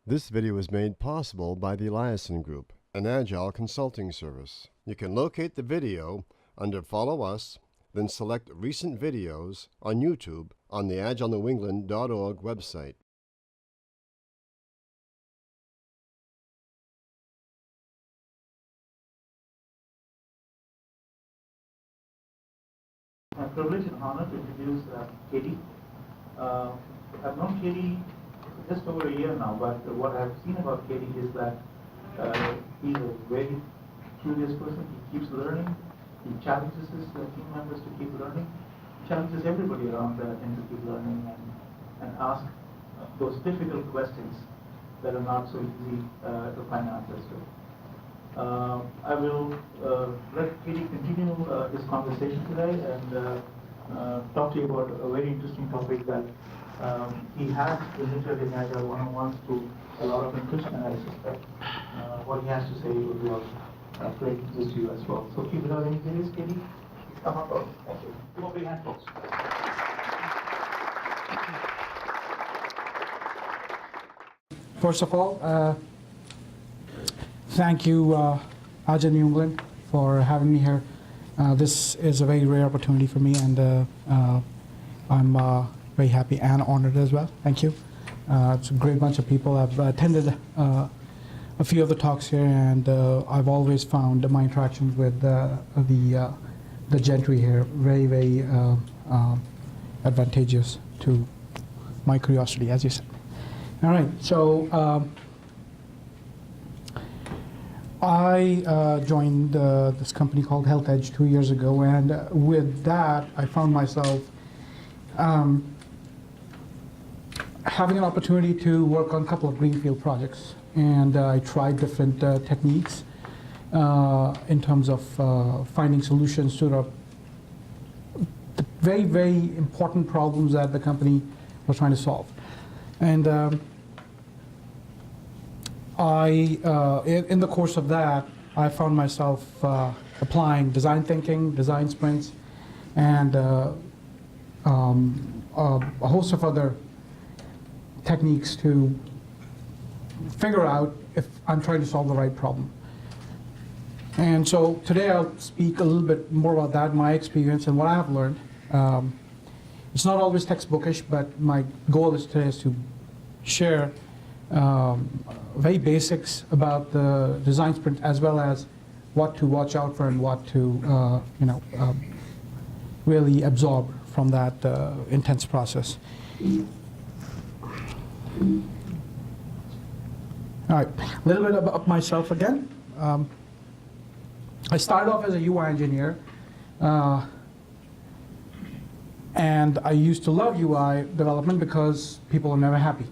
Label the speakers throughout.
Speaker 1: This video is made possible by the Eliason Group, an Agile consulting service. You can locate the video under Follow Us, then select Recent Videos on YouTube on the agilenewengland.org website.
Speaker 2: My privilege and honor to introduce Katie. I've known Katie just over a year now, but what I've seen about Katie is that he's a very curious person. He keeps learning. He challenges his team members to keep learning. He challenges everybody around him to keep learning and ask those difficult questions that are not so easy to find answers to. I will let Katie continue this conversation today and talk to you about a very interesting topic that he has presented in Agile one-on-ones to a lot of interest, and I suspect what he has to say will be of great interest to you as well. So without any delays, Katie, come up. Thank you. Give a big hand, folks.
Speaker 3: First of all, thank you, Agile New England, for having me here. This is a very rare opportunity for me, and I'm very happy and honored as well. Thank you. It's a great bunch of people. I've attended a few of the talks here, and I've always found my interactions with the gentry here very, very advantageous to my curiosity, as you said. All right, so I joined this company called Health Edge 2 years ago, and with that, I found myself having an opportunity to work on a couple of greenfield projects, and I tried different techniques in terms of finding solutions to the very, very important problems that the company was trying to solve. And in the course of that, I found myself applying design thinking, design sprints, and a host of other techniques to figure out if I'm trying to solve the right problem. And so today I'll speak a little bit more about that, my experience and what I have learned. It's not always textbookish, but my goal is today is to share very basics about the design sprint, as well as what to watch out for and what to really absorb from that intense process. All right, a little bit about myself again. I started off as a UI engineer, and I used to love UI development because people are never happy,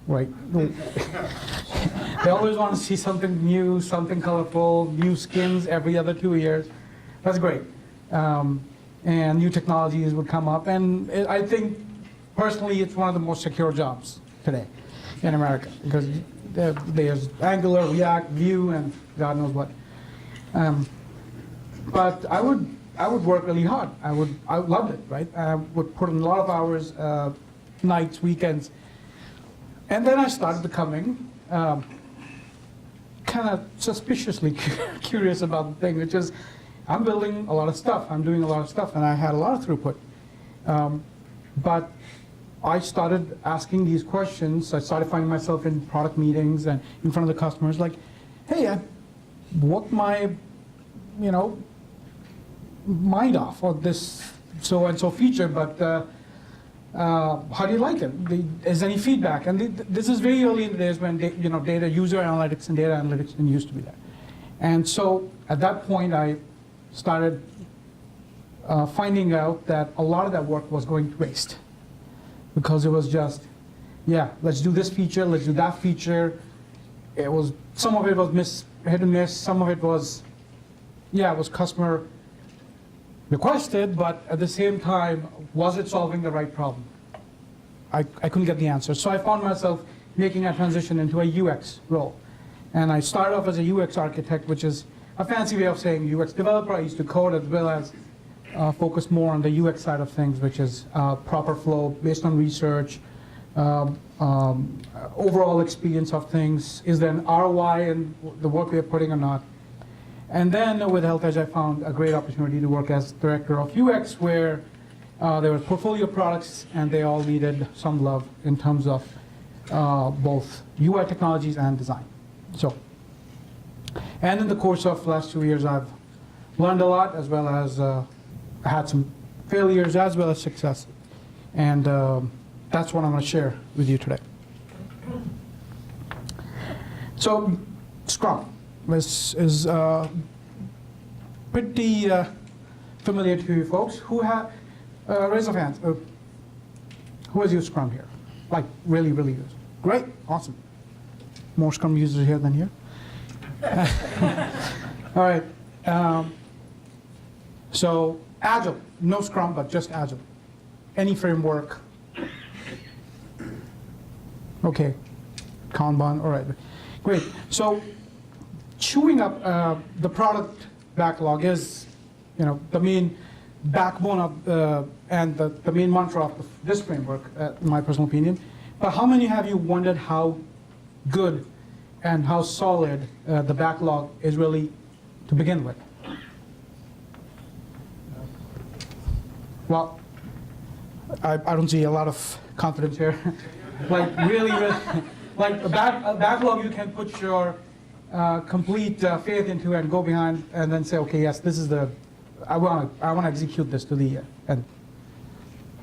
Speaker 3: right? They always want to see something new, something colorful, new skins every other 2 years. That's great. And new technologies would come up, and I think personally it's one of the most secure jobs today in America, because there's Angular, React, Vue, and God knows what. But I would work really hard. I loved it, right? I would put in a lot of hours, nights, weekends. And then I started becoming kind of suspiciously curious about the thing, which is I'm building a lot of stuff, I'm doing a lot of stuff, and I had a lot of throughput. But I started asking these questions. I started finding myself in product meetings and in front of the customers, like, hey, I worked my, mind off on this so-and-so feature, but how do you like it? Is there any feedback? And this is very early in the days when data, user analytics and data analytics didn't used to be there. And so at that point, I started finding out that a lot of that work was going to waste, because it was just, yeah, let's do this feature, let's do that feature. It was, some of it was hit and miss, some of it was, yeah, it was customer requested, but at the same time, was it solving the right problem? I couldn't get the answer. So I found myself making a transition into a UX role. And I started off as a UX architect, which is a fancy way of saying UX developer. I used to code as well as focus more on the UX side of things, which is proper flow based on research, overall experience of things. Is there an ROI in the work we are putting or not? And then with Health Edge, I found a great opportunity to work as director of UX, where there were portfolio products, and they all needed some love in terms of both UI technologies and design. So, and in the course of the last 2 years, I've learned a lot, as well as had some failures as well as success. And that's what I'm going to share with you today. So, Scrum is pretty familiar to you folks. Who have, raise of hands, who has used Scrum here? Like, really, really used? Great, awesome. More Scrum users here than here. All right. So, Agile, no Scrum, but just Agile. Any framework. Okay. Kanban, all right. Great. So, chewing up the product backlog is, the main backbone of and the main mantra of this framework, in my personal opinion. But how many have you wondered how good and how solid the backlog is really to begin with? Well, I don't see a lot of confidence here. Like really, like a backlog you can put your complete faith into and go behind and then say, okay, yes, this is I want to execute this to the end.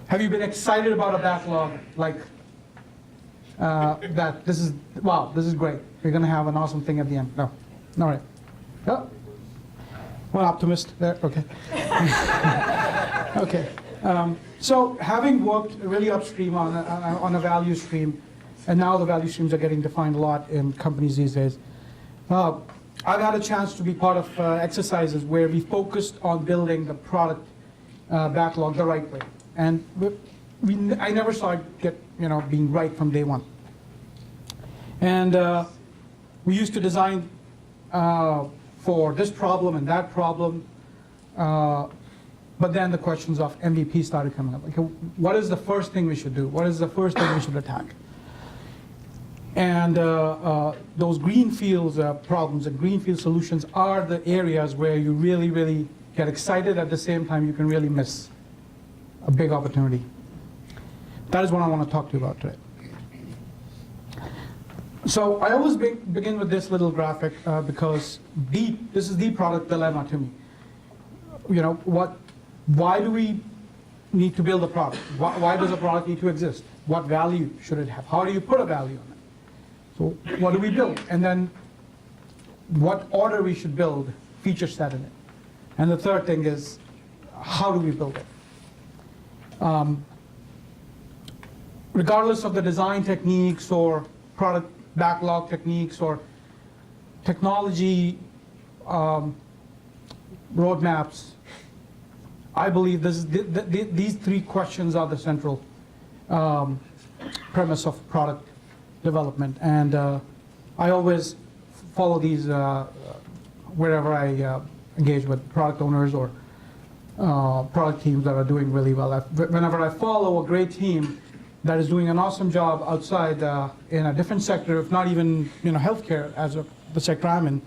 Speaker 3: Have you been excited about a backlog like that? This is great. We're going to have an awesome thing at the end. No, all right. Oh, one optimist there. Okay. Okay. So having worked really upstream on a value stream, and now the value streams are getting defined a lot in companies these days. I've had a chance to be part of exercises where we focused on building the product backlog the right way, and I never saw it being right from day one. And we used to design for this problem and that problem, but then the questions of MVP started coming up. Like, what is the first thing we should do? What is the first thing we should attack? And those greenfield problems and greenfield solutions are the areas where you really, really get excited. At the same time, you can really miss a big opportunity. That is what I want to talk to you about today. So I always begin with this little graphic because this is the product dilemma to me. Why do we need to build a product? Why does a product need to exist? What value should it have? How do you put a value on it? So what do we build? And then what order we should build feature set in it. And the third thing is, how do we build it? Regardless of the design techniques or product backlog techniques or technology roadmaps, I believe these three questions are the central premise of product development. And I always follow these wherever I engage with product owners or product teams that are doing really well. Whenever I follow a great team that is doing an awesome job outside in a different sector, if not even healthcare as the sector I'm in,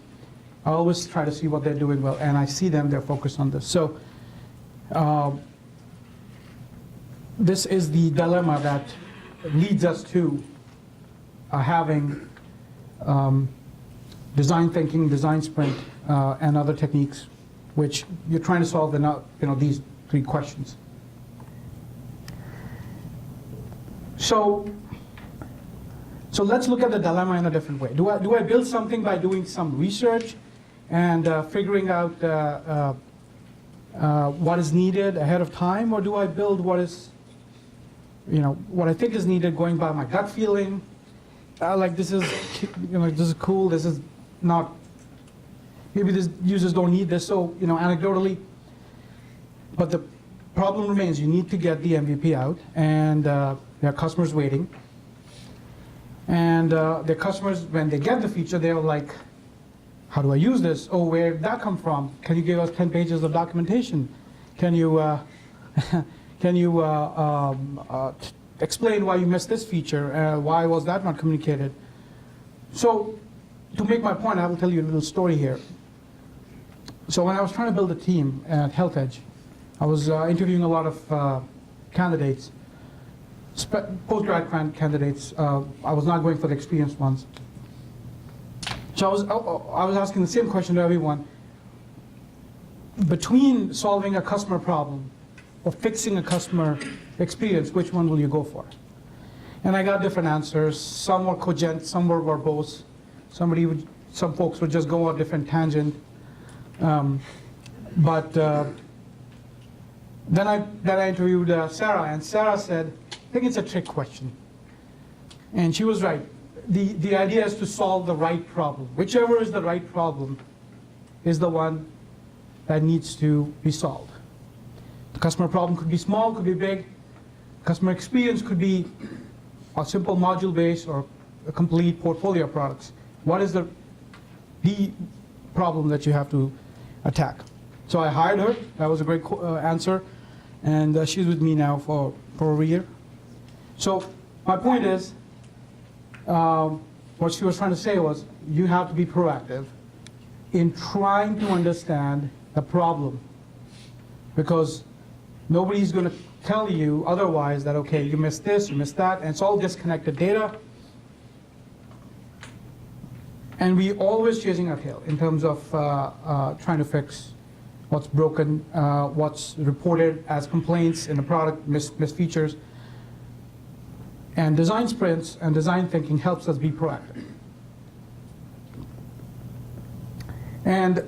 Speaker 3: I always try to see what they're doing well, and I see they're focused on this. So this is the dilemma that leads us to having design thinking, design sprint, and other techniques, which you're trying to solve these three questions. So let's look at the dilemma in a different way. Do I build something by doing some research and figuring out what is needed ahead of time, or do I build what is, what I think is needed, going by my gut feeling? Like this is cool. This is not. Maybe these users don't need this. So anecdotally. But the problem remains. You need to get the MVP out, and there are customers waiting. And the customers, when they get the feature, they're like, "How do I use this? Oh, where did that come from? Can you give us 10 pages of documentation? Can you explain why you missed this feature, why was that not communicated. So to make my point, I will tell you a little story here. So when I was trying to build a team at Health Edge, I was interviewing a lot of candidates, postgrad candidates. I was not going for the experienced ones. So I was asking the same question to everyone. Between solving a customer problem or fixing a customer experience, which one will you go for? And I got different answers. Some were cogent, some were verbose. Some folks would just go on a different tangent. But then I interviewed Sarah, and Sarah said, I think it's a trick question. And she was right. The idea is to solve the right problem. Whichever is the right problem is the one that needs to be solved. The customer problem could be small, could be big. Customer experience could be a simple module base or a complete portfolio of products. What is the problem that you have to attack? So I hired her. That was a great answer. And she's with me now for a year. So my point is, what she was trying to say was, you have to be proactive in trying to understand the problem, because nobody's going to tell you otherwise that, okay, you missed this, you missed that, and it's all disconnected data. And we always chasing our tail in terms of trying to fix what's broken, what's reported as complaints in the product, missed features. And design sprints and design thinking helps us be proactive. And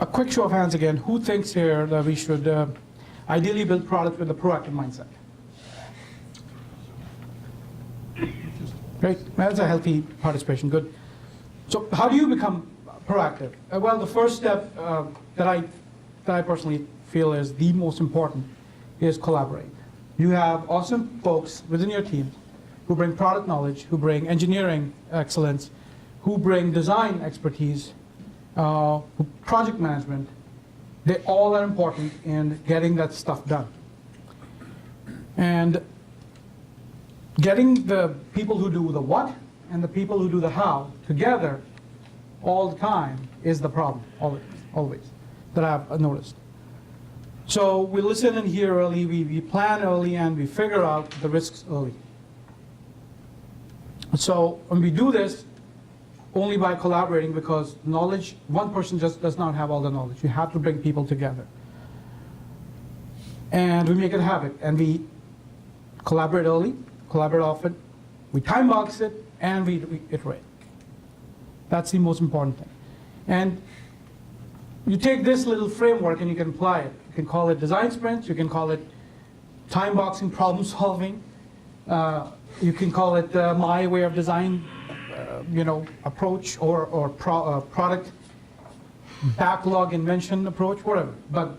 Speaker 3: a quick show of hands again, who thinks here that we should ideally build product with a proactive mindset? Great, that's a healthy participation, good. So how do you become proactive? Well, the first step that I personally feel is the most important is collaborate. You have awesome folks within your team who bring product knowledge, who bring engineering excellence, who bring design expertise, project management. They all are important in getting that stuff done. And getting the people who do the what and the people who do the how together all the time is the problem, always, that I've noticed. So we listen and hear early, we plan early, and we figure out the risks early. So when we do this, only by collaborating, because knowledge, one person just does not have all the knowledge. You have to bring people together. And we make it a habit, and we collaborate early, collaborate often, we time box it, and we iterate. That's the most important thing. And you take this little framework and you can apply it. You can call it design sprints, you can call it time boxing, problem solving, you can call it my way of design, approach, or product backlog invention approach, whatever. But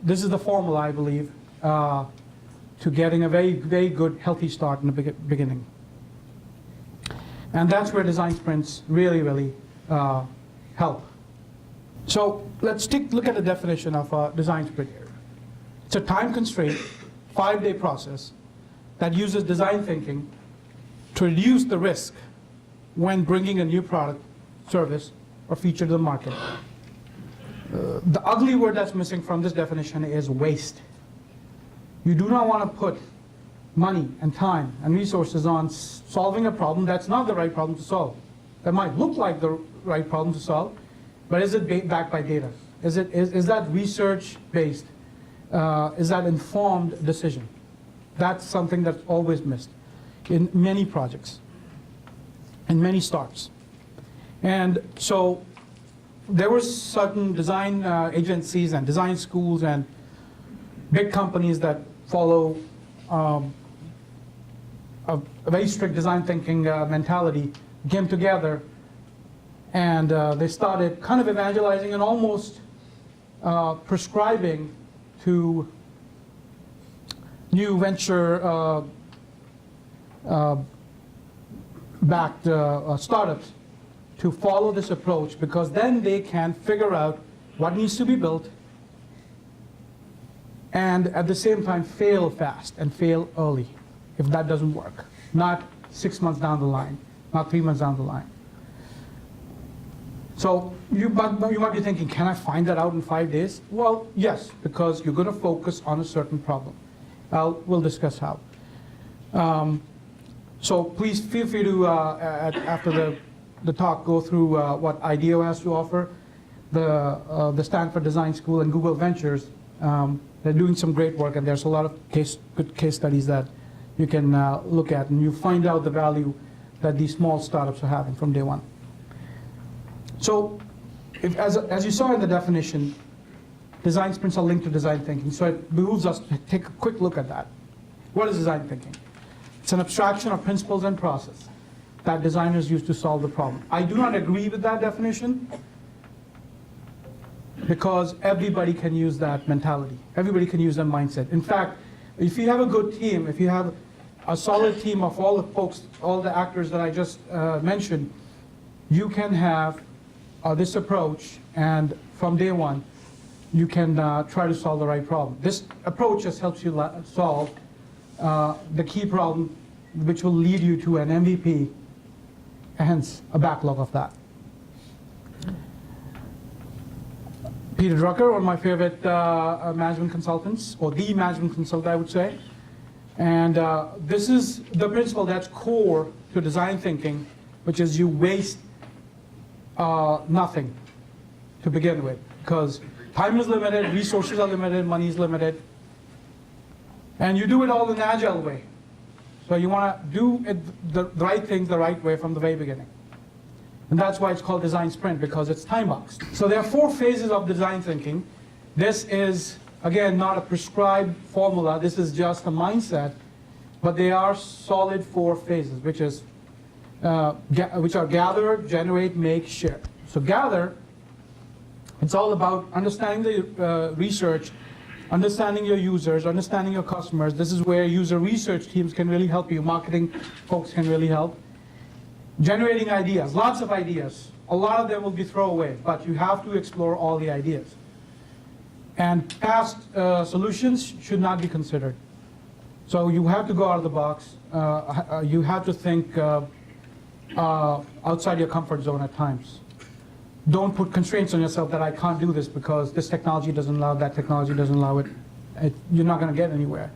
Speaker 3: this is the formula, I believe, to getting a very, very good, healthy start in the beginning. And that's where design sprints really, really help. So let's look at the definition of a design sprint here. It's a time-constrained, 5-day process that uses design thinking to reduce the risk when bringing a new product, service, or feature to the market. The ugly word that's missing from this definition is waste. You do not want to put money and time and resources on solving a problem that's not the right problem to solve. That might look like the right problem to solve, but is it backed by data? Is that research-based? Is that informed decision? That's something that's always missed in many projects, in many starts. And so there were certain design agencies and design schools and big companies that follow a very strict design thinking mentality, came together, and they started kind of evangelizing and almost prescribing to new venture backed startups to follow this approach, because then they can figure out what needs to be built and at the same time fail fast and fail early if that doesn't work. Not 6 months down the line, not 3 months down the line. So you might be thinking, can I find that out in 5 days? Well, yes, because you're going to focus on a certain problem. We'll discuss how. So please feel free to, after the talk, go through what IDEO has to offer. The Stanford Design School and Google Ventures, they're doing some great work, and there's a lot of good case studies that you can look at, and you find out the value that these small startups are having from day one. So, as you saw in the definition, design sprints are linked to design thinking. So it behooves us to take a quick look at that. What is design thinking? It's an abstraction of principles and process that designers use to solve the problem. I do not agree with that definition because everybody can use that mentality. Everybody can use that mindset. In fact, if you have a good team, if you have a solid team of all the folks, all the actors that I just mentioned, you can have this approach, and from day one, you can try to solve the right problem. This approach just helps you solve the key problem, which will lead you to an MVP, hence a backlog of that. Peter Drucker, one of my favorite management consultants, or the management consultant, I would say. And this is the principle that's core to design thinking, which is you waste nothing to begin with, because time is limited, resources are limited, money is limited, and you do it all in an agile way. So you want to do the right things the right way from the very beginning. And that's why it's called design sprint, because it's time boxed. So there are 4 phases of design thinking. This is, again, not a prescribed formula. This is just a mindset, but they are solid 4 phases, which are gather, generate, make, share. So gather, it's all about understanding the research, understanding your users, understanding your customers. This is where user research teams can really help you. Marketing folks can really help. Generating ideas, lots of ideas. A lot of them will be throwaway, but you have to explore all the ideas. And past solutions should not be considered. So you have to go out of the box. You have to think outside your comfort zone at times. Don't put constraints on yourself that I can't do this because this technology doesn't allow, that technology doesn't allow it. You're not going to get anywhere.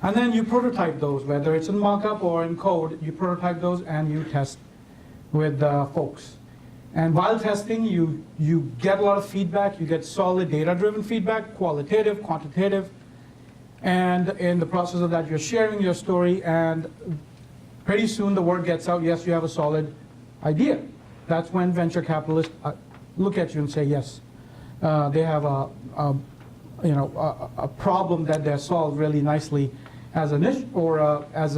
Speaker 3: And then you prototype those, whether it's in mock-up or in code, you prototype those and you test with folks. And while testing, you get a lot of feedback. You get solid data-driven feedback, qualitative, quantitative. And in the process of that, you're sharing your story, and pretty soon the word gets out, yes, you have a solid idea. That's when venture capitalists look at you and say, yes, they have a problem that they're solved really nicely as a niche, or as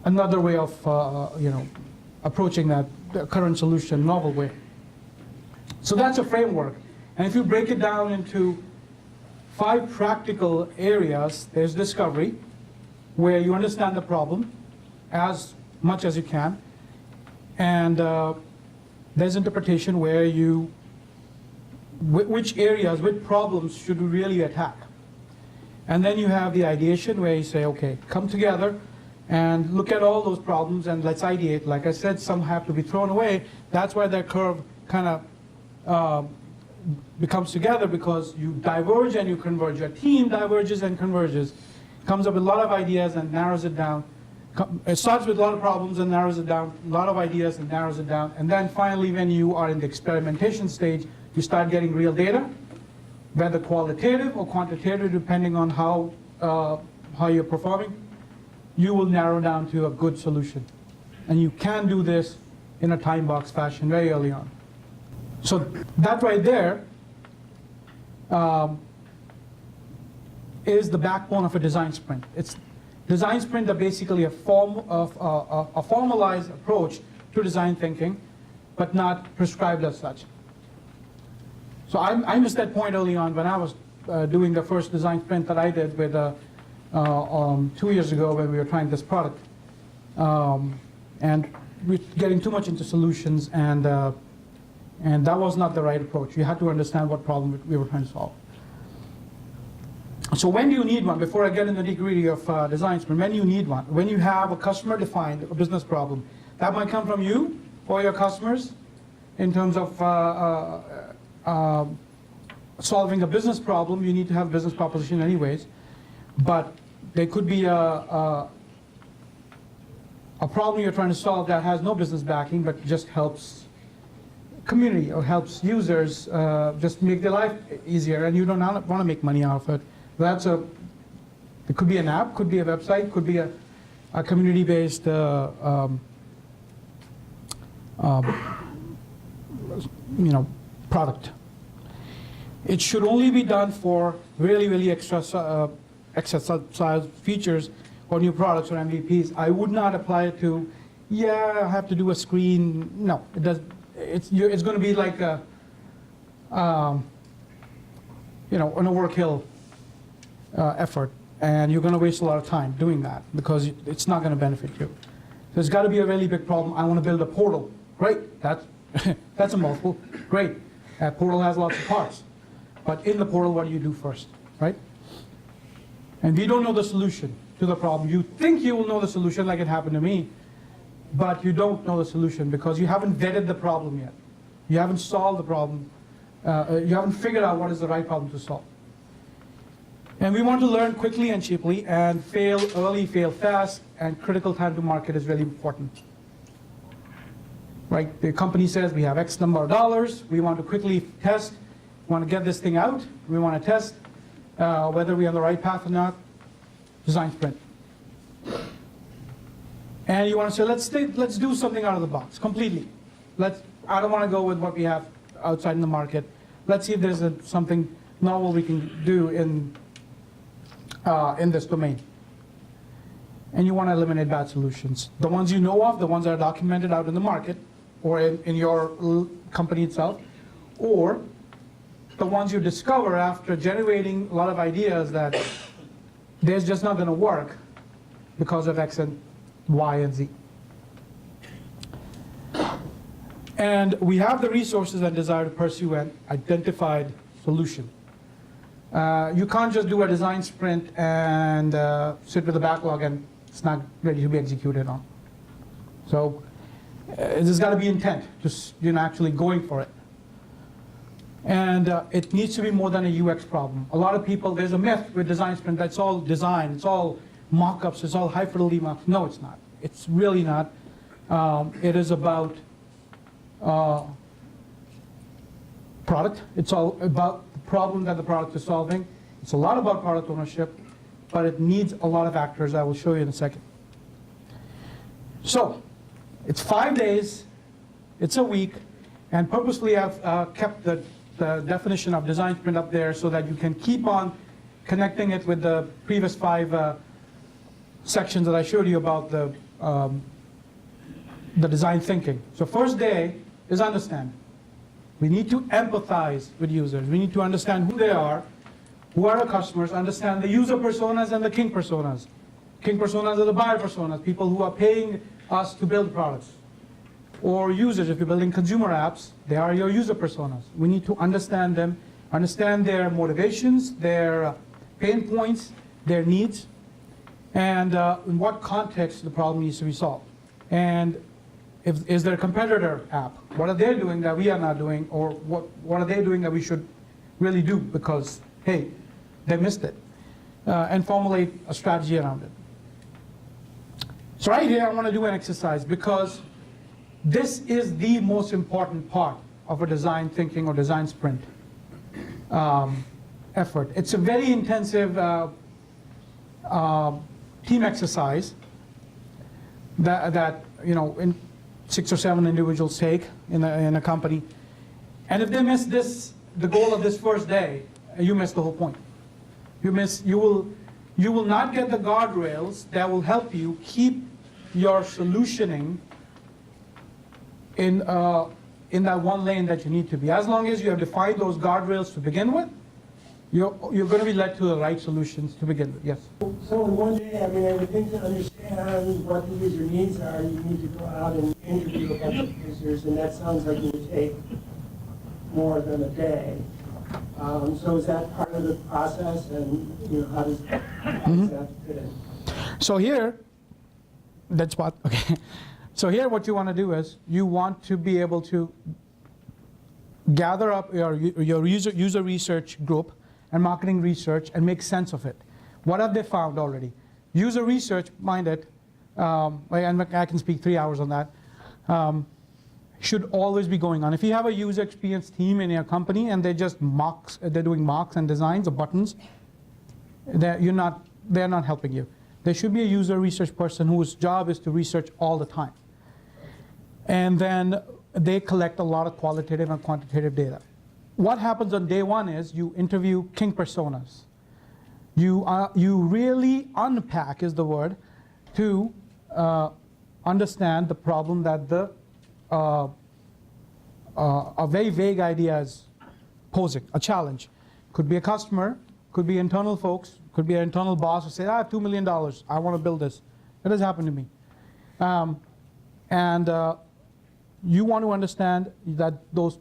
Speaker 3: another way of approaching that current solution, novel way. So that's a framework. And if you break it down into 5 practical areas, there's discovery, where you understand the problem as much as you can. And there's interpretation, where which areas, which problems should we really attack. And then you have the ideation, where you say, okay, come together and look at all those problems and let's ideate. Like I said, some have to be thrown away. That's why that curve kind of becomes together, because you diverge and you converge. Your team diverges and converges, comes up with a lot of ideas and narrows it down. It starts with a lot of problems and narrows it down, a lot of ideas and narrows it down. And then finally, when you are in the experimentation stage, you start getting real data, whether qualitative or quantitative, depending on how you're performing. You will narrow down to a good solution. And you can do this in a time box fashion very early on. So that right there is the backbone of a design sprint. It's design sprint are basically a formalized approach to design thinking, but not prescribed as such. So I missed that point early on when I was doing the first design sprint that I did with 2 years ago when we were trying this product. And we're getting too much into solutions, and that was not the right approach. You had to understand what problem we were trying to solve. So when do you need one? Before I get into the nitty-gritty of design sprint, when do you need one? When you have a customer-defined business problem. That might come from you or your customers in terms of solving a business problem. You need to have a business proposition anyways. But there could be a problem you're trying to solve that has no business backing but just helps community or helps users just make their life easier, and you don't want to make money out of it. It could be an app, could be a website, could be a community-based product. It should only be done for really, really extra features or new products or MVPs. I would not apply it to, I have to do a screen. No, it does. It's going to be like an overkill effort, and you're going to waste a lot of time doing that because it's not going to benefit you. There's got to be a really big problem. I want to build a portal. Great, that's a mouthful. Great, that portal has lots of parts. But in the portal, what do you do first, right? And we don't know the solution to the problem. You think you will know the solution, like it happened to me, but you don't know the solution because you haven't vetted the problem yet. You haven't solved the problem. You haven't figured out what is the right problem to solve. And we want to learn quickly and cheaply, and fail early, fail fast, and critical time to market is really important. Right? The company says we have X number of dollars, we want to quickly test, we want to get this thing out, we want to test whether we're on the right path or not. Design sprint. And you want to say, let's do something out of the box, completely. I don't want to go with what we have outside in the market. Let's see if there's something novel we can do in this domain. And you want to eliminate bad solutions. The ones you know of, the ones that are documented out in the market, or in your company itself, or the ones you discover after generating a lot of ideas that they're just not going to work because of X and Y and Z. And we have the resources and desire to pursue an identified solution. You can't just do a design sprint and sit with a backlog and it's not ready to be executed on. So there's got to be intent, just actually going for it. And it needs to be more than a UX problem. A lot of people, there's a myth with design sprint that's all design, it's all mock-ups, it's all high fidelity mock-ups. No, it's not. It's really not. It is about product. It's all about the problem that the product is solving. It's a lot about product ownership, but it needs a lot of actors. I will show you in a second. So, it's 5 days, it's a week, and purposely I've kept the definition of design sprint up there so that you can keep on connecting it with the previous 5 sections that I showed you about the design thinking. So first day is understand. We need to empathize with users. We need to understand who they are, who are our customers, understand the user personas and the king personas. King personas are the buyer personas, people who are paying us to build products. Or users, if you're building consumer apps, they are your user personas. We need to understand them, understand their motivations, their pain points, their needs, and in what context the problem needs to be solved. And is there a competitor app? What are they doing that we are not doing, or what are they doing that we should really do because, hey, they missed it? And formulate a strategy around it. So right here, I want to do an exercise because this is the most important part of a design thinking or design sprint effort. It's a very intensive team exercise that in 6 or 7 individuals take in a company. And if they miss the goal of this first day, you miss the whole point. You will not get the guardrails that will help you keep your solutioning in that one lane that you need to be. As long as you have defined those guardrails to begin with, you're going to be led to the right solutions to begin with. Yes?
Speaker 4: So in one day, I would think to understand what the user needs are, you need to go out and interview a bunch of users, and that sounds like it would take more than a day. So is that part of the process, and how does that fit in?
Speaker 3: So here, that's what, okay. So here what you want to do is, you want to be able to gather up your user research group and marketing research and make sense of it. What have they found already? User research, mind it, and I can speak 3 hours on that, should always be going on. If you have a user experience team in your company and they're just mocks, they're doing mocks and designs of buttons, they're not helping you. There should be a user research person whose job is to research all the time. And then they collect a lot of qualitative and quantitative data. What happens on day one is you interview king personas. You really unpack, is the word, to understand the problem that a very vague idea is posing, a challenge. Could be a customer, could be internal folks, could be an internal boss who say, I have $2 million, I want to build this. That has happened to me. You want to understand that those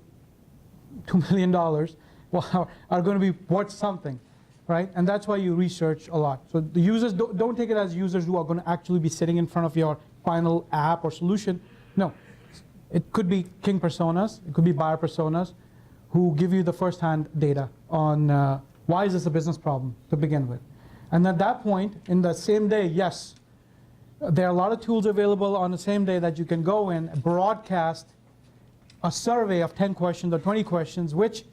Speaker 3: $2 million are going to be worth something, right? And that's why you research a lot. So the users, don't take it as users who are going to actually be sitting in front of your final app or solution. No, it could be king personas, it could be buyer personas who give you the first-hand data on why is this a business problem to begin with. And at that point, in the same day, yes, there are a lot of tools available on the same day that you can go in, broadcast a survey of 10 questions or 20 questions, which,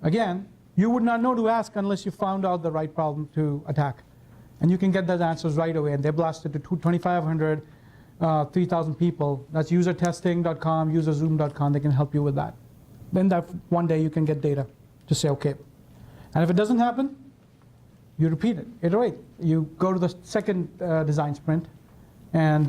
Speaker 3: again, you would not know to ask unless you found out the right problem to attack. And you can get those answers right away, and they're blasted to 2,500, 3,000 people. That's usertesting.com, userzoom.com. They can help you with that. Then that one day you can get data to say, okay. And if it doesn't happen, you repeat it, iterate. You go to the second design sprint, and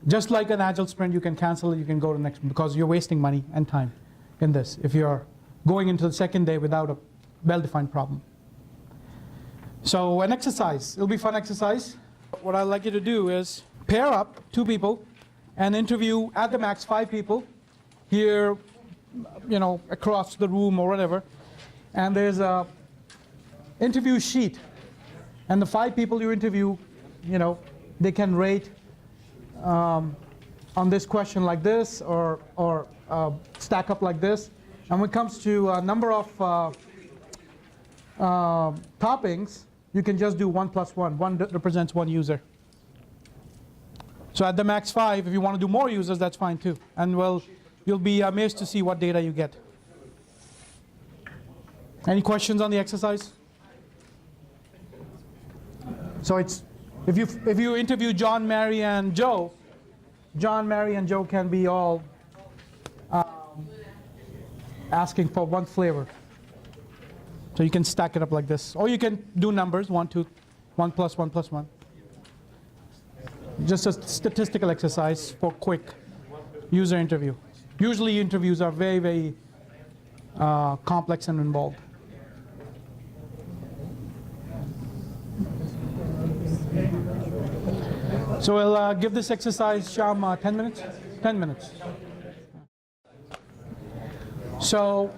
Speaker 3: just like an Agile sprint, you can cancel it, you can go to the next one, because you're wasting money and time in this if you're going into the second day without a well-defined problem. So an exercise, it'll be a fun exercise. What I'd like you to do is pair up 2 people and interview at the max 5 people here, across the room or whatever. And there's a interview sheet. And the 5 people you interview, they can rate on this question like this, or stack up like this. And when it comes to a number of toppings, you can just do 1 plus 1. 1 represents 1 user. So at the max 5, if you want to do more users, that's fine too. And you'll be amazed to see what data you get. Any questions on the exercise? So it's, if you interview John, Mary, and Joe, John, Mary, and Joe can be all asking for 1 flavor. So you can stack it up like this. Or you can do numbers, 1, 2, 1 plus 1 plus 1. Just a statistical exercise for quick user interview. Usually interviews are very, very complex and involved. So we'll give this exercise, Sham, 10 minutes? 10 minutes. So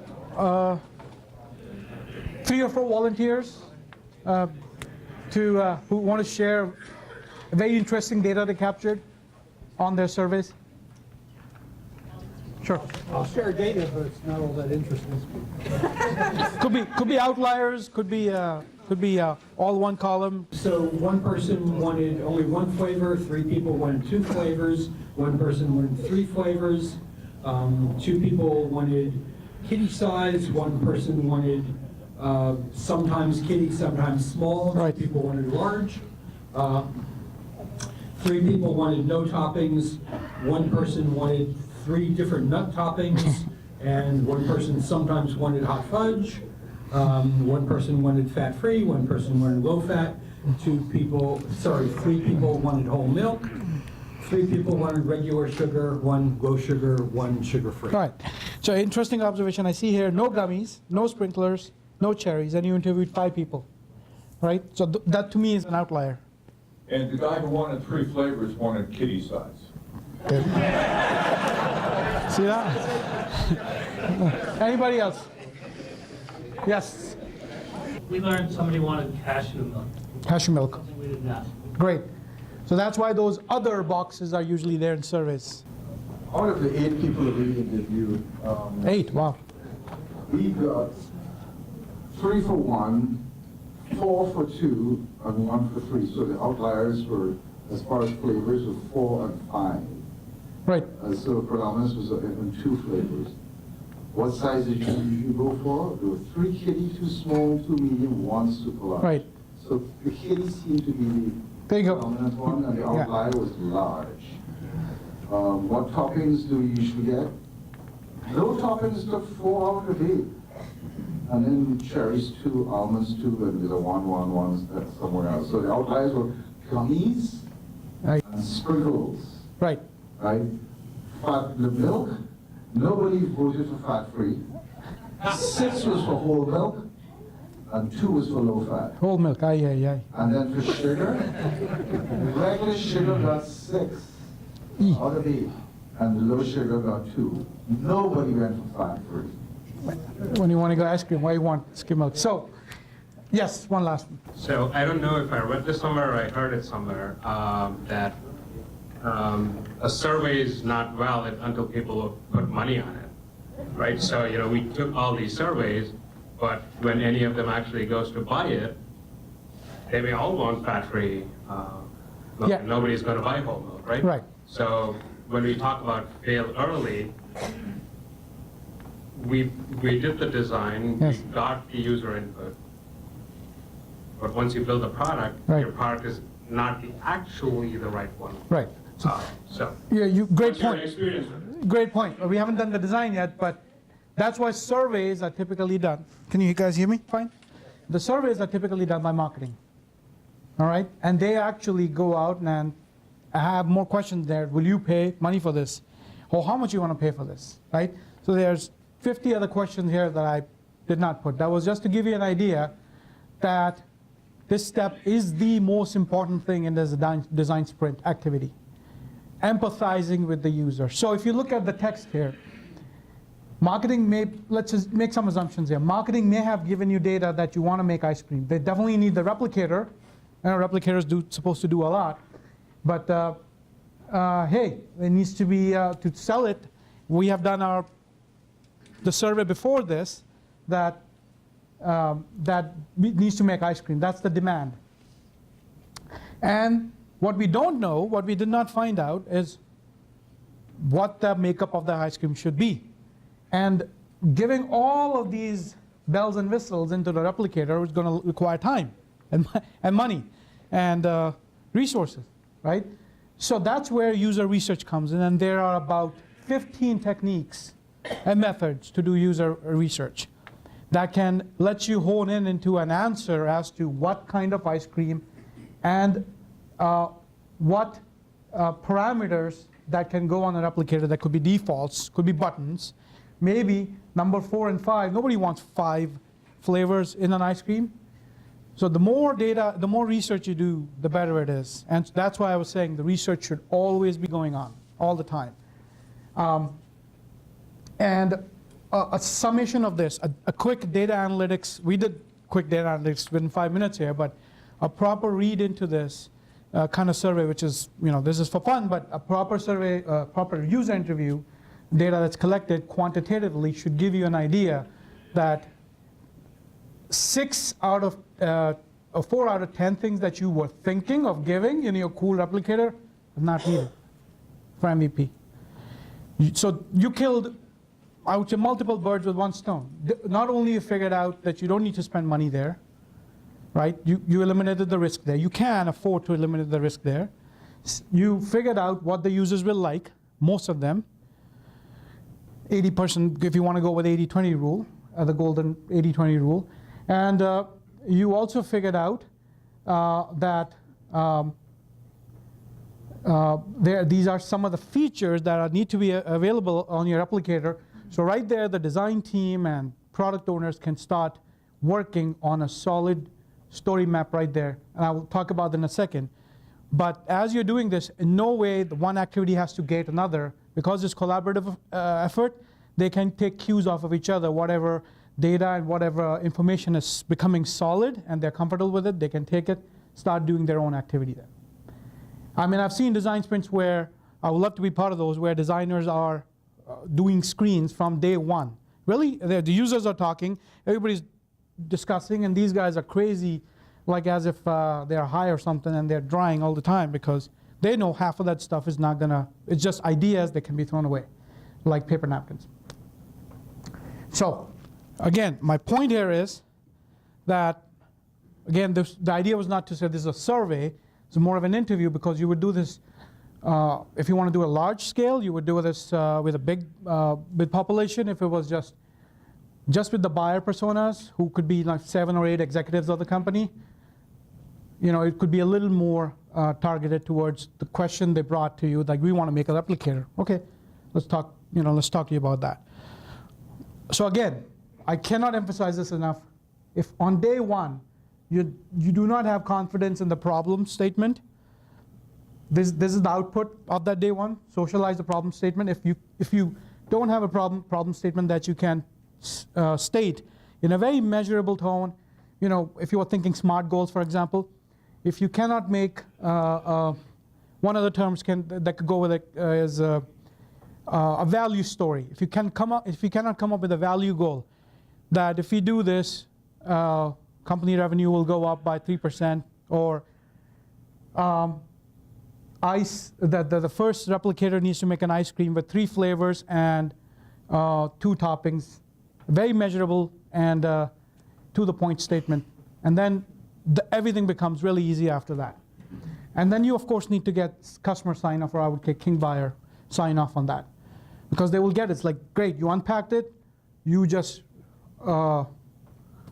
Speaker 3: 3 or 4 volunteers who want to share very interesting data they captured on their surveys. Sure.
Speaker 5: I'll share data, but it's not all that interesting.
Speaker 3: Could be outliers. Could be all 1 column.
Speaker 5: So 1 person wanted only 1 flavor. 3 people wanted 2 flavors. 1 person wanted 3 flavors. 2 people wanted kitty size. 1 person wanted sometimes kitty, sometimes small.
Speaker 3: Right.
Speaker 5: 2 people wanted large. 3 people wanted no toppings. 1 person wanted 3 different nut toppings, and 1 person sometimes wanted hot fudge. 1 person wanted fat-free, 1 person wanted low-fat. 3 people wanted whole milk. 3 people wanted regular sugar, 1 low sugar, 1 sugar-free.
Speaker 3: Right. So interesting observation. I see here no gummies, no sprinklers, no cherries, and you interviewed 5 people, right? So that to me is an outlier.
Speaker 6: And the guy who wanted 3 flavors wanted kitty size.
Speaker 3: See that? Anybody else? Yes,
Speaker 7: We learned somebody wanted cashew milk,
Speaker 3: cashew milk.
Speaker 7: something we didn't ask.
Speaker 3: Great. So that's why those other boxes are usually there in surveys.
Speaker 8: Out of the 8 people that we interviewed,
Speaker 3: 8, wow.
Speaker 8: we got 3 for 1, 4 for 2, and 1 for 3. So the outliers were, as far as flavors, were 4 and 5.
Speaker 3: Right,
Speaker 8: So predominance was in 2 flavors. What size did you usually go for? There were 3 kitty, 2 small, 2 medium, 1 super large.
Speaker 3: right.
Speaker 8: So the kitty seemed to be
Speaker 3: There you
Speaker 8: the
Speaker 3: go.
Speaker 8: dominant one, and the
Speaker 3: Yeah.
Speaker 8: outlier was large. What toppings do we usually get? No toppings took 4 out of 8. And then cherries 2, almonds 2, and there's a 1 that's somewhere else. So the outliers were gummies
Speaker 3: Right,
Speaker 8: and sprinkles,
Speaker 3: right.
Speaker 8: right? The milk, nobody voted for fat-free. 6 was for whole milk, and 2 was for low fat.
Speaker 3: Whole milk, aye, aye, aye.
Speaker 8: And then for sugar, regular sugar got 6 out of 8, and the low sugar got 2. Nobody went for fat-free.
Speaker 3: When you want to go ice cream, why you want skim milk? So, yes, one last one.
Speaker 9: So I don't know if I read this somewhere or I heard it somewhere, that a survey is not valid until people put money on it, right? So, you know, we took all these surveys, but when any of them actually goes to buy it, they may all want fat-free milk.
Speaker 3: Yeah.
Speaker 9: Nobody's going to buy whole milk, right?
Speaker 3: Right.
Speaker 9: So when we talk about fail early, we did the design,
Speaker 3: Yes.
Speaker 9: we got the user input, but once you build a product,
Speaker 3: Right.
Speaker 9: your product is not actually the right one.
Speaker 3: Right.
Speaker 9: So,
Speaker 3: Yeah, great
Speaker 9: what's your
Speaker 3: point.
Speaker 9: experience with it?
Speaker 3: Great point. We haven't done the design yet, but that's why surveys are typically done. Can you guys hear me? Fine. The surveys are typically done by marketing. All right? And they actually go out and have more questions there. Will you pay money for this? Or how much you want to pay for this? Right? So there's 50 other questions here that I did not put. That was just to give you an idea that this step is the most important thing in this design sprint activity. Empathizing with the user. So if you look at the text here, marketing may, let's just make some assumptions here. Marketing may have given you data that you want to make ice cream. They definitely need the replicator. Replicators supposed to do a lot. But hey, it needs to be, to sell it, we have done the survey before this that needs to make ice cream. That's the demand. And what we don't know, what we did not find out, is what the makeup of the ice cream should be. And giving all of these bells and whistles into the replicator is going to require time and money and resources, right? So that's where user research comes in, and there are about 15 techniques and methods to do user research that can let you hone in into an answer as to what kind of ice cream and what parameters that can go on a replicator. That could be defaults, could be buttons. Maybe number 4 and 5, nobody wants 5 flavors in an ice cream. So the more data, the more research you do, the better it is. And that's why I was saying the research should always be going on, all the time. And a summation of this, a quick data analytics, we did quick data analytics within 5 minutes here, but a proper read into this kind of survey, which is, you know, this is for fun, but a proper survey, proper user interview, data that's collected quantitatively should give you an idea that 4 out of 10 things that you were thinking of giving in your cool replicator are not needed for MVP. So you killed, I would say, multiple birds with one stone. Not only you figured out that you don't need to spend money there, right? You eliminated the risk there. You can afford to eliminate the risk there. You figured out what the users will like, most of them. 80%, if you want to go with 80-20 rule, the golden 80-20 rule. And you also figured out that these are some of the features that need to be available on your replicator. So right there, the design team and product owners can start working on a solid story map right there. And I will talk about that in a second. But as you're doing this, in no way the one activity has to gate another. Because it's collaborative effort, they can take cues off of each other, whatever data and whatever information is becoming solid and they're comfortable with it, they can take it, start doing their own activity there. I mean, I've seen design sprints where I would love to be part of those, where designers are doing screens from day one. Really, the users are talking, everybody's discussing, and these guys are crazy, like as if they're high or something, and they're drawing all the time because they know half of that stuff is not gonna, it's just ideas that can be thrown away, like paper napkins. So, again, my point here is that, again, the idea was not to say this is a survey, it's more of an interview, because you would do this, if you want to do a large scale, you would do this with a big population. If it was just with the buyer personas, who could be like 7 or 8 executives of the company, you know, it could be a little more targeted towards the question they brought to you, like, we want to make a replicator. Okay, let's talk, you know, let's talk to you about that. So again, I cannot emphasize this enough. If on day one, you do not have confidence in the problem statement, this is the output of that day one. Socialize the problem statement. If you don't have a problem statement that you can state in a very measurable tone, you know, if you are thinking SMART goals, for example, if you cannot make one of the terms that could go with it is a value story. If you cannot come up with a value goal, that if we do this, company revenue will go up by 3%, or the first replicator needs to make an ice cream with 3 flavors and 2 toppings, very measurable and to the point statement. And then everything becomes really easy after that. And then you, of course, need to get customer sign-off, or I would get king buyer sign-off on that. Because they will get it. It's like, great, you unpacked it, you just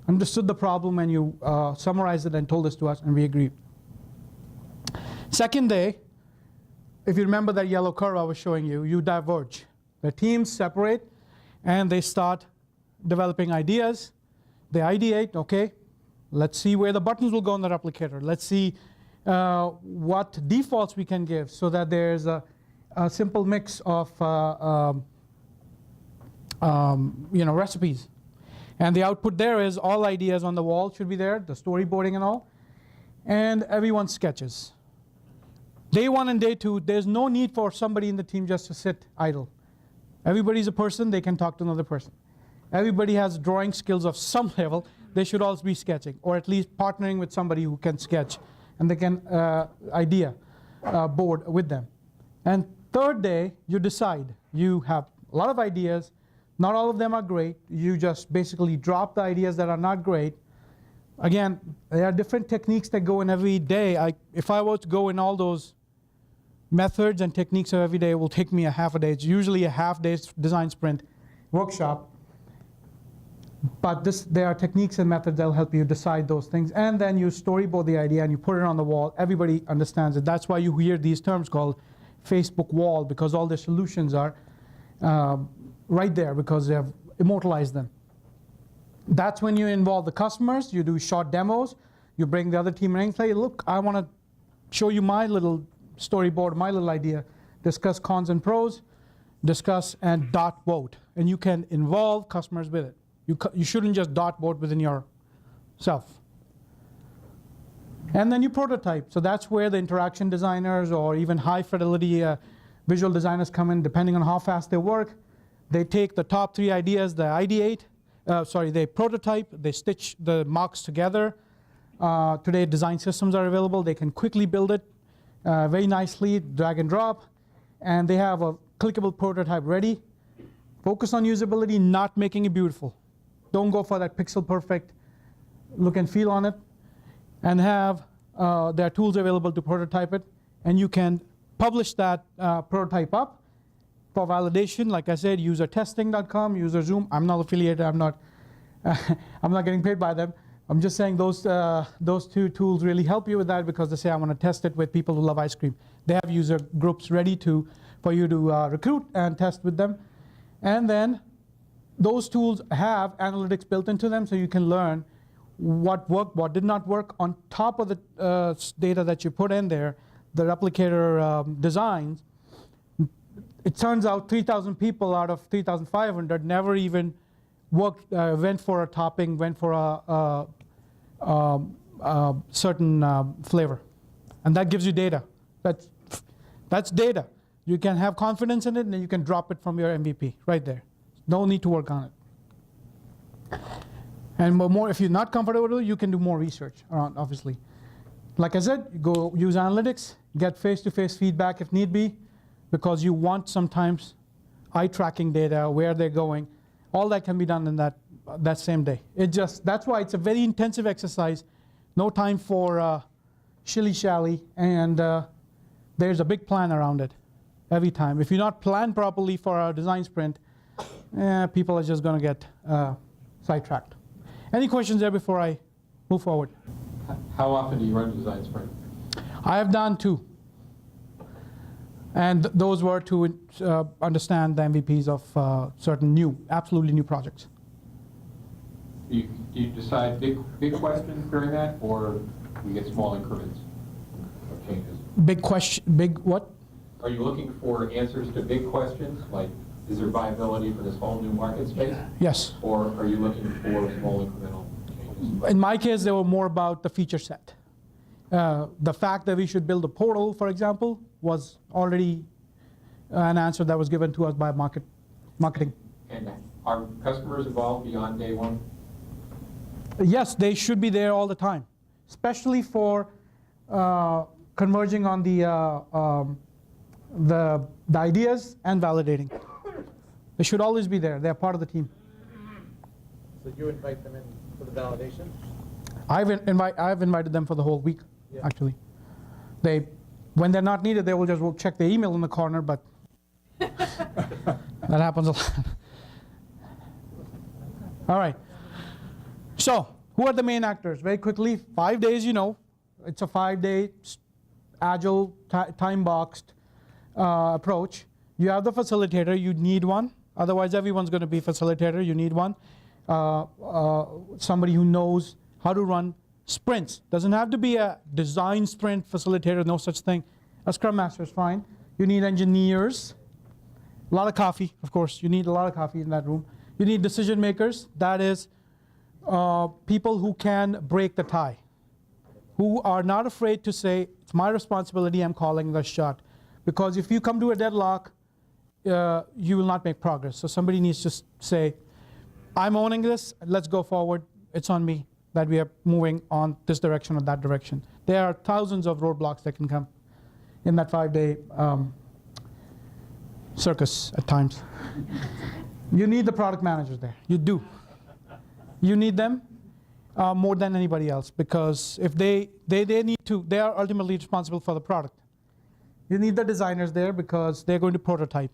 Speaker 3: understood the problem, and you summarized it and told this to us, and we agreed. Second day, if you remember that yellow curve I was showing you, you diverge. The teams separate, and they start developing ideas. They ideate, okay, let's see where the buttons will go in the replicator. Let's see what defaults we can give so that there's a simple mix of you know, recipes. And the output there is all ideas on the wall should be there, the storyboarding and all, and everyone sketches. Day one and day two, there's no need for somebody in the team just to sit idle. Everybody's a person, they can talk to another person. Everybody has drawing skills of some level, they should also be sketching, or at least partnering with somebody who can sketch, and they can board with them. And third day, you decide. You have a lot of ideas, not all of them are great, you just basically drop the ideas that are not great. Again, there are different techniques that go in every day. If I were to go in all those methods and techniques of every day, it will take me a half a day. It's usually a half-day design sprint workshop. But there are techniques and methods that will help you decide those things. And then you storyboard the idea and you put it on the wall. Everybody understands it. That's why you hear these terms called Facebook wall, because all the solutions are right there because they have immortalized them. That's when you involve the customers. You do short demos. You bring the other team in and say, look, I want to show you my little storyboard, my little idea. Discuss cons and pros. Discuss and dot vote. And you can involve customers with it. You shouldn't just dot vote within yourself. And then you prototype. So that's where the interaction designers or even high fidelity visual designers come in, depending on how fast they work. They take the top 3 ideas, they ideate. They prototype, they stitch the mocks together. Today design systems are available. They can quickly build it very nicely, drag and drop. And they have a clickable prototype ready. Focus on usability, not making it beautiful. Don't go for that pixel perfect look and feel on it. And have there are tools available to prototype it. And you can publish that prototype up for validation. Like I said, usertesting.com, userzoom. I'm not affiliated. I'm not getting paid by them. I'm just saying those 2 tools really help you with that, because they say I want to test it with people who love ice cream. They have user groups ready for you to recruit and test with them. And then those tools have analytics built into them, so you can learn what worked, what did not work. On top of the data that you put in there, the replicator designs, it turns out 3,000 people out of 3,500 never even went for a topping, went for a certain flavor. And that gives you data. That's data. You can have confidence in it, and then you can drop it from your MVP right there. No need to work on it. And more, if you're not comfortable, you can do more research around, obviously. Like I said, you go use analytics, get face-to-face feedback if need be, because you want sometimes eye tracking data, where they're going. All that can be done in that same day. That's why it's a very intensive exercise. No time for shilly-shally, and there's a big plan around it every time. If you're not planned properly for a design sprint, people are just going to get sidetracked. Any questions there before I move forward?
Speaker 10: How often do you run design sprint?
Speaker 3: I have done 2. And those were to understand the MVPs of certain absolutely new projects.
Speaker 10: Do you decide big questions during that, or you get small increments of changes?
Speaker 3: Big what?
Speaker 10: Are you looking for answers to big questions, like is there viability for this whole new market space?
Speaker 3: Yes.
Speaker 10: Or are you looking for small incremental changes?
Speaker 3: In my case, they were more about the feature set. The fact that we should build a portal, for example, was already an answer that was given to us by marketing.
Speaker 10: And are customers involved beyond day one?
Speaker 3: Yes, they should be there all the time, especially for converging on the ideas and validating. They should always be there. They're part of the team.
Speaker 11: So you invite them in for the validation?
Speaker 3: I've invited them for the whole week, actually. When they're not needed, they will just check their email in the corner, but that happens a lot. All right. So, who are the main actors? Very quickly, 5 days, it's a 5-day agile, time-boxed approach. You have the facilitator, you need one. Otherwise, everyone's going to be facilitator, you need one. Somebody who knows how to run sprints. Doesn't have to be a design sprint facilitator, no such thing. A scrum master is fine. You need engineers. A lot of coffee, of course. You need a lot of coffee in that room. You need decision makers. That is people who can break the tie, who are not afraid to say, it's my responsibility, I'm calling the shot. Because if you come to a deadlock, you will not make progress. So somebody needs to say, I'm owning this, let's go forward, it's on me that we are moving on this direction or that direction. There are thousands of roadblocks that can come in that 5-day circus at times. You need the product managers there, you do. You need them more than anybody else, because if they are ultimately responsible for the product. You need the designers there because they're going to prototype.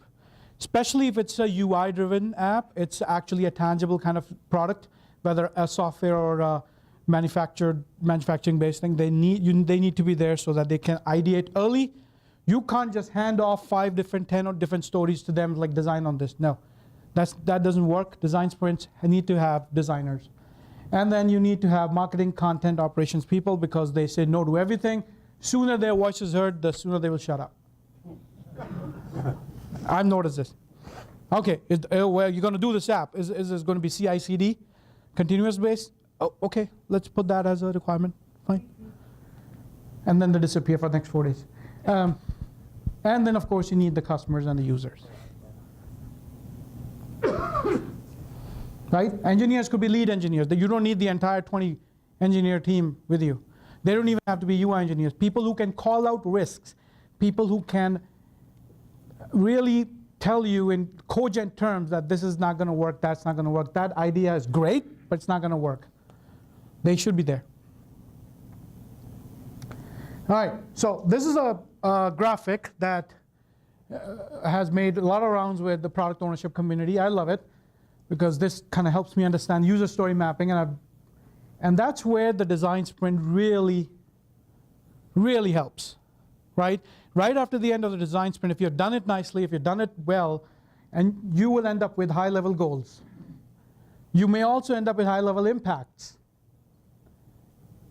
Speaker 3: Especially if it's a UI-driven app, it's actually a tangible kind of product, whether a software or a manufacturing-based thing. They need to be there so that they can ideate early. You can't just hand off 10 or different stories to them, like design on this. No, that doesn't work. Design sprints need to have designers. And then you need to have marketing, content, operations people, because they say no to everything. Sooner their voice is heard, the sooner they will shut up. I've noticed this. Okay, well, you're going to do this app. Is this going to be CI/CD, continuous based? Oh, okay, let's put that as a requirement. Fine. And then they disappear for the next 4 days. And then, of course, you need the customers and the users. Right? Engineers could be lead engineers. You don't need the entire 20 engineer team with you. They don't even have to be UI engineers. People who can call out risks. People who can really tell you in cogent terms that this is not going to work, that's not going to work. That idea is great, but it's not going to work. They should be there. All right, so this is a graphic that has made a lot of rounds with the product ownership community. I love it because this kind of helps me understand user story mapping, and that's where the design sprint really, really helps, right? Right after the end of the design sprint, if you've done it nicely, if you've done it well, and you will end up with high-level goals. You may also end up with high-level impacts.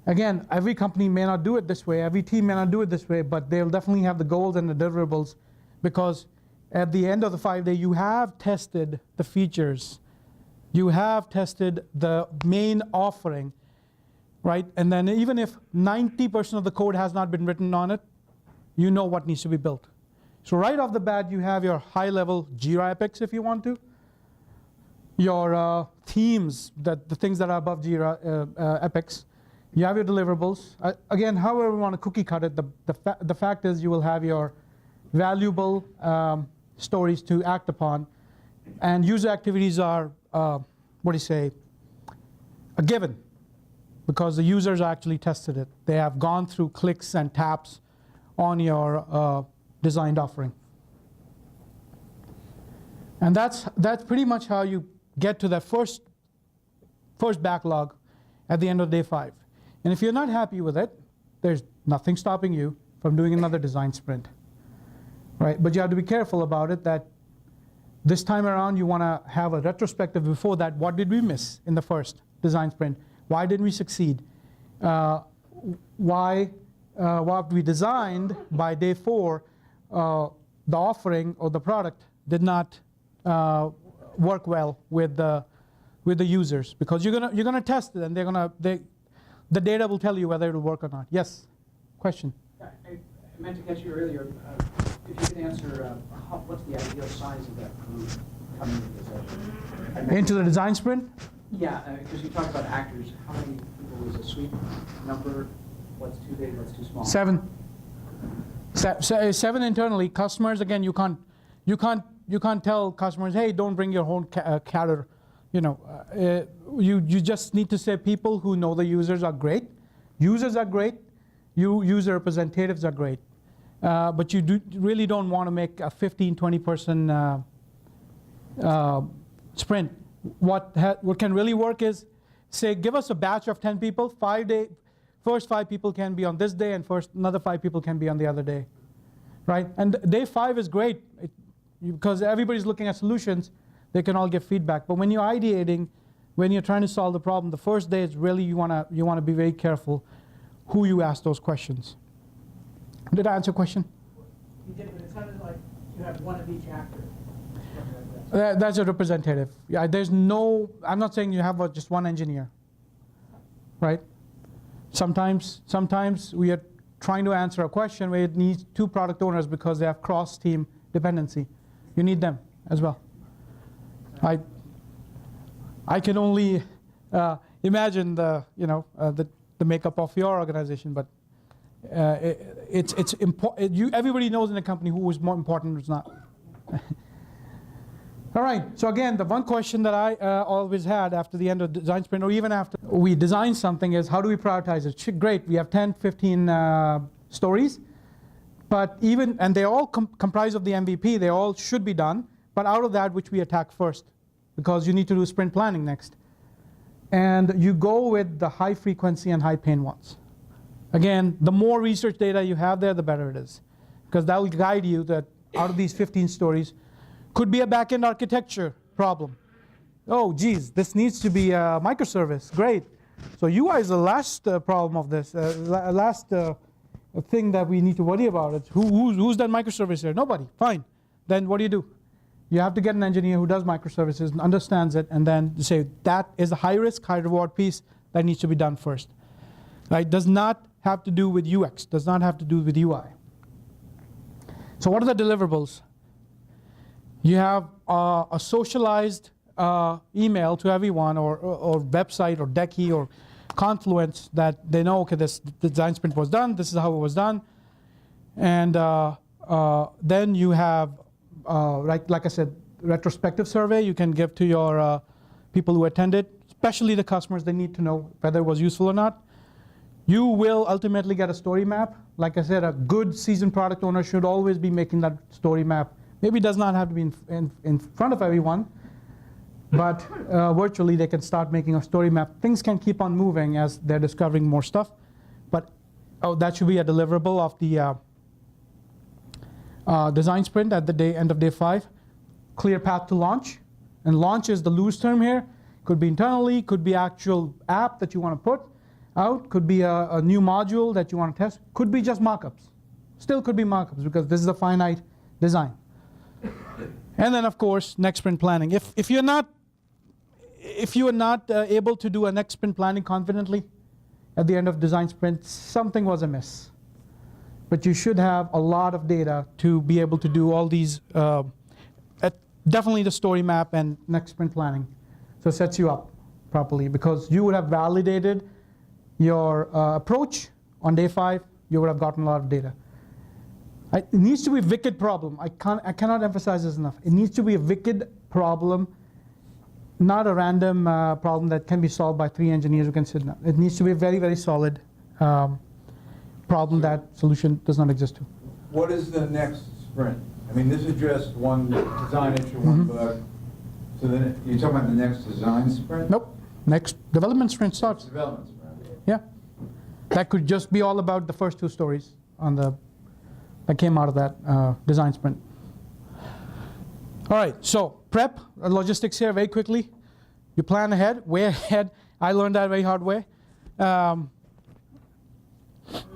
Speaker 3: Again, every company may not do it this way, every team may not do it this way, but they'll definitely have the goals and the deliverables, because at the end of the 5 day, you have tested the features you have tested the main offering, right? And then even if 90% of the code has not been written on it, you know what needs to be built. So right off the bat, you have your high-level Jira epics if you want to, your themes, the things that are above Jira epics. You have your deliverables. Again, however you want to cookie cut it, the fact is you will have your valuable stories to act upon. And user activities are, a given, because the users actually tested it. They have gone through clicks and taps on your designed offering. And that's pretty much how you get to that first backlog at the end of day 5. And if you're not happy with it, there's nothing stopping you from doing another design sprint, right? But you have to be careful about it, that this time around you want to have a retrospective before that. What did we miss in the first design sprint? Why didn't we succeed? What we designed by day 4, the offering or the product did not work well with the users, because you're gonna test it, and the data will tell you whether it'll work or not. Yes, question.
Speaker 12: I meant to catch you earlier. If you can answer, what's the ideal size of that group coming into the session?
Speaker 3: Into the design sprint?
Speaker 12: Yeah, because you talked about actors. How many people is a sweet number? What's too big? What's too small?
Speaker 3: 7. 7 internally. Customers, again, you can't tell customers, hey, don't bring your whole cater. You just need to say people who know the users are great. Users are great. User representatives are great. But you really don't want to make a 15-20 person sprint. What can really work is, say, give us a batch of 10 people. First 5 people can be on this day, and another 5 people can be on the other day, right? And day 5 is great because everybody's looking at solutions. They can all give feedback. But when you're ideating, when you're trying to solve the problem, the first day is really you want to be very careful who you ask those questions. Did I answer your question?
Speaker 12: You did, but it sounded like you have one of each actor.
Speaker 3: That's a representative. Yeah, I'm not saying you have just one engineer, right? Sometimes we are trying to answer a question where it needs 2 product owners because they have cross-team dependency. You need them as well. I can only imagine the makeup of your organization, but it's important. Everybody knows in the company who is more important and who's not. All right, so again, the one question that I always had after the end of the design sprint, or even after we design something, is how do we prioritize it? Great, we have 10, 15 stories, but and they all comprise of the MVP, they all should be done, but out of that, which we attack first, because you need to do sprint planning next. And you go with the high frequency and high pain ones. Again, the more research data you have there, the better it is, because that will guide you that out of these 15 stories, could be a back-end architecture problem. Oh, geez, this needs to be a microservice. Great. So UI is the last problem of this, last thing that we need to worry about. It's who's done microservice here? Nobody. Fine. Then what do? You have to get an engineer who does microservices and understands it, and then say that is a high-risk, high-reward piece that needs to be done first. Right? Does not have to do with UX. Does not have to do with UI. So what are the deliverables? You have a socialized email to everyone, or website, or Decky, or Confluence, that they know, okay, this design sprint was done, this is how it was done. And then you have, like I said, retrospective survey you can give to your people who attended, especially the customers. They need to know whether it was useful or not. You will ultimately get a story map. Like I said, a good seasoned product owner should always be making that story map. Maybe it does not have to be in front of everyone, but virtually they can start making a story map. Things can keep on moving as they're discovering more stuff, but that should be a deliverable of the design sprint at the end of day 5. Clear path to launch, and launch is the loose term here. Could be internally, could be actual app that you want to put out, could be a new module that you want to test, could be just mockups. Still could be mockups because this is a finite design. And then, of course, next sprint planning. If if you are not able to do a next sprint planning confidently at the end of design sprint, something was amiss. But you should have a lot of data to be able to do all these, definitely the story map and next sprint planning. So it sets you up properly because you would have validated your approach on day 5. You would have gotten a lot of data. It needs to be a wicked problem. I cannot emphasize this enough. It needs to be a wicked problem, not a random problem that can be solved by 3 engineers who can sit down. It needs to be a very, very solid problem that solution does not exist to.
Speaker 6: What is the next sprint? I mean, this is just one design issue, one bug. So then you're talking about the next design sprint?
Speaker 3: Nope. Next development sprint starts.
Speaker 6: Development sprint.
Speaker 3: Yeah. That could just be all about the first 2 stories that came out of that design sprint. All right, so prep, logistics here very quickly. You plan ahead, way ahead. I learned that very hard way.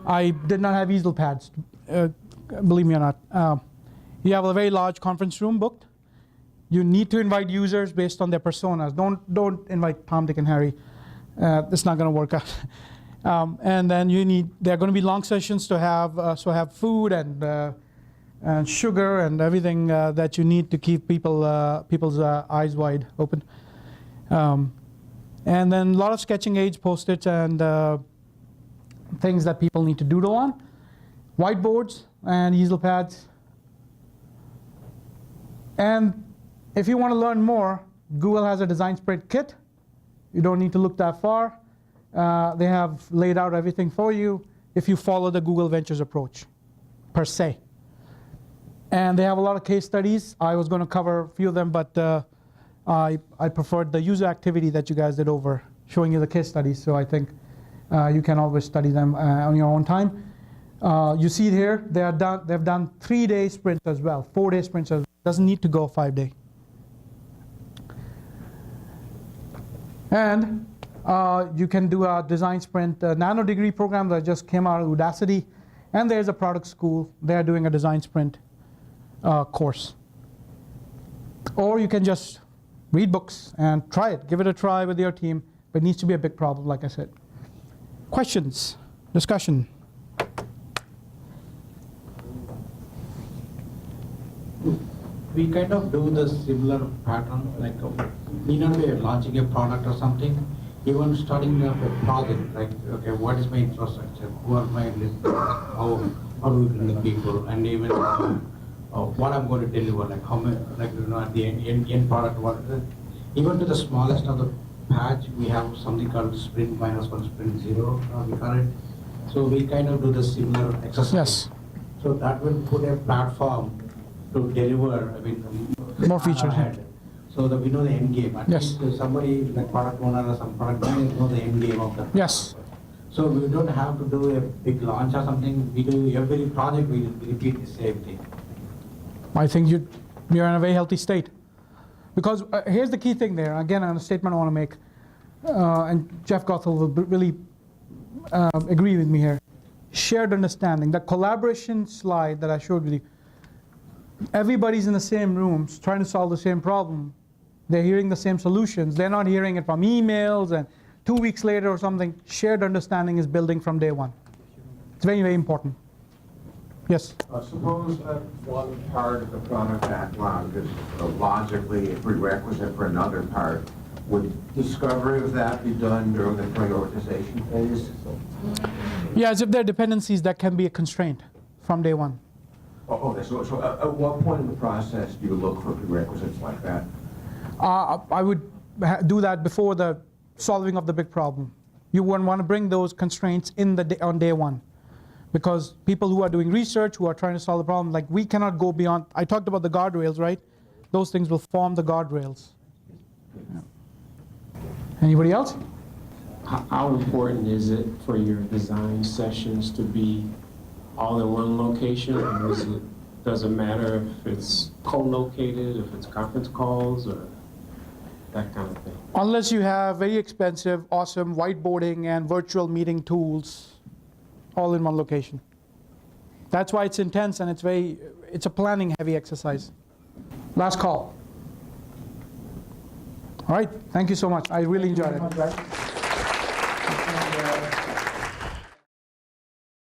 Speaker 3: I did not have easel pads, believe me or not. You have a very large conference room booked. You need to invite users based on their personas. Don't invite Tom, Dick, and Harry. It's not going to work out. And then there are going to be long sessions to have food and sugar and everything that you need to keep people's eyes wide open. And then a lot of sketching aids, post-its, and things that people need to doodle on. Whiteboards and easel pads. And if you want to learn more, Google has a design sprint kit. You don't need to look that far. They have laid out everything for you if you follow the Google Ventures approach, per se. And they have a lot of case studies. I was going to cover a few of them, but I preferred the user activity that you guys did over showing you the case studies. So I think you can always study them on your own time. You see it here, they've done 3-day sprints as well, 4-day sprints as well. Doesn't need to go 5-day. And you can do a design sprint nano degree program that just came out of Udacity. And there's a product school. They're doing a design sprint course. Or you can just read books and try it. Give it a try with your team. But it needs to be a big problem, like I said. Questions? Discussion?
Speaker 12: We kind of do the similar pattern, like when we are launching a product or something, even starting up a project, like, okay, what is my infrastructure, who are my how do we bring the people, and even what I'm going to deliver, like how many, like, you know, at the end product, even to the smallest of the patch, we have something called sprint -1, sprint 0, we call it. So we kind of do the similar exercise.
Speaker 3: Yes.
Speaker 12: So that will put a platform to deliver, I mean,
Speaker 3: more features.
Speaker 12: Ahead, so that we know the end game. At
Speaker 3: yes.
Speaker 12: least somebody like product owner or some product manager know the end game of the product.
Speaker 3: Yes.
Speaker 12: So we don't have to do a big launch or something. We do every project, we repeat the same thing.
Speaker 3: I think you're in a very healthy state. Because here's the key thing there. Again, a statement I want to make, and Jeff Gothel will really agree with me here. Shared understanding. The collaboration slide that I showed with you, everybody's in the same rooms trying to solve the same problem. They're hearing the same solutions. They're not hearing it from emails and 2 weeks later or something. Shared understanding is building from day 1. It's very, very important. Yes?
Speaker 13: Suppose that one part of the product backlog is logically a prerequisite for another part. Would discovery of that be done during the prioritization phase?
Speaker 3: Yeah, as if there are dependencies that can be a constraint from day 1.
Speaker 13: Okay, so at what point in the process do you look for prerequisites like that?
Speaker 3: I would do that before the solving of the big problem. You wouldn't want to bring those constraints on day 1. Because people who are doing research, who are trying to solve the problem, like we cannot go beyond, I talked about the guardrails, right? Those things will form the guardrails. Yeah. Anybody else?
Speaker 14: How important is it for your design sessions to be all in one location, or does it matter if it's co-located, if it's conference calls, or that kind of thing?
Speaker 3: Unless you have very expensive, awesome whiteboarding and virtual meeting tools all in one location. That's why it's intense and it's a planning heavy exercise. Last call. All right, thank you so much. I really enjoyed it.